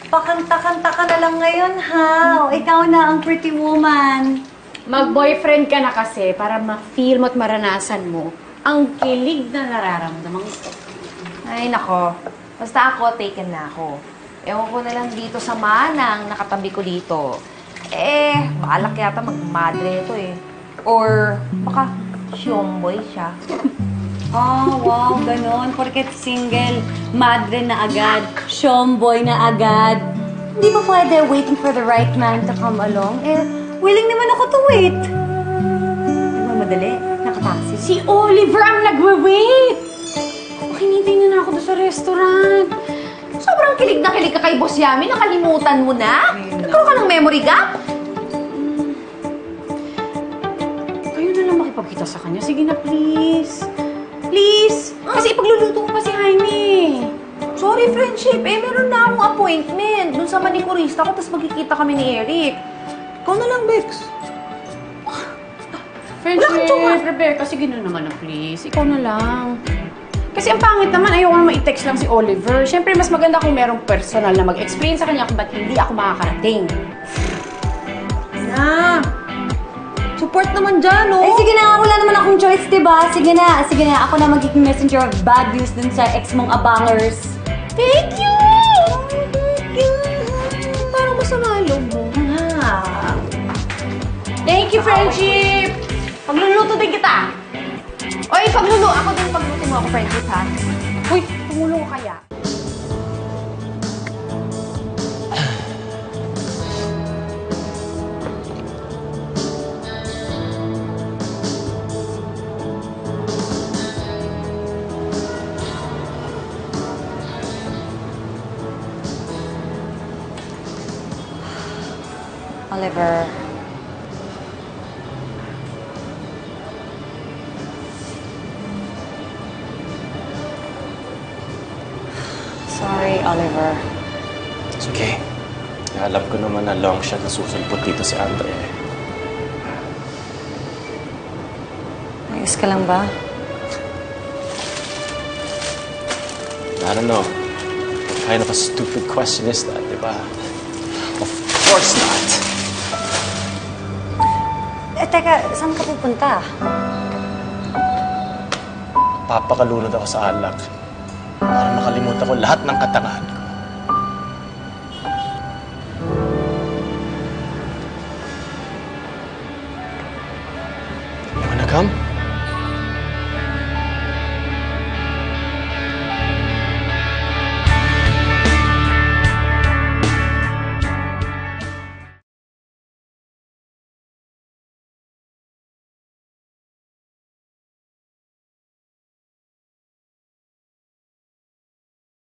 Pakanta-kanta ka na lang ngayon, ha? O, ikaw na ang pretty woman. Mag-boyfriend ka na kasi para ma-feel mo at maranasan mo ang kilig na nararamdaman ko. Ay, nako. Basta ako, taken na ako. Ewan ko na lang dito sa manang nakatabi ko dito. Balak yata magmadre ito eh. Or baka syomboy siya. Wow, ganon. Porket single, madre na agad, shomboy na agad. Hindi ba pwede waiting for the right man to come along? Willing naman ako to wait. Nagmamadali, nakataksi. Si Oliver ang nagwe-wait! Hinintay na ako doon sa restaurant. Sobrang kilig na kilig ka kay Boss Yami. Nakalimutan mo na? Nagkaroon ka ng memory gap? Kayo na lang makipagkita sa kanya. Sige na, please. Please! Kasi ipagluluto ko pa si Jaime. Sorry, friendship. Meron na akong appointment dun sa manikurista ko, tapos magkikita kami ni Eric. Ikaw na lang, Bex. Friendship, Rebecca, sige na naman na, please. Ikaw na lang. Kasi ang pangit naman, ayoko na ma-text lang si Oliver. Siyempre, mas maganda kung merong personal na mag-explain sa kanya kung ba't hindi ako makakarating. Na! Support naman dyan, no? Sige na, wala naman akong choice, diba? Sige na. Ako na magiging messenger of bad news dun sa ex mong abangers. Thank you! Thank you! Parang masama ang loob mo. Thank you, friendship! Pagluluto din kita! Oy, pagluluto! Ako din pagluluto mo ako, friendship, ha? Uy, tumulong ko kaya. Oliver. Sorry, Oliver. It's okay. Alam ko naman na long shot na susulpot dito si Andre. Ayos ka lang ba? I don't know. What kind of a stupid question is that, di ba? Of course not! Teka, saan ka pupunta? Papakalunod ako sa alak para makalimutan ko lahat ng katangahan ko. You wanna come?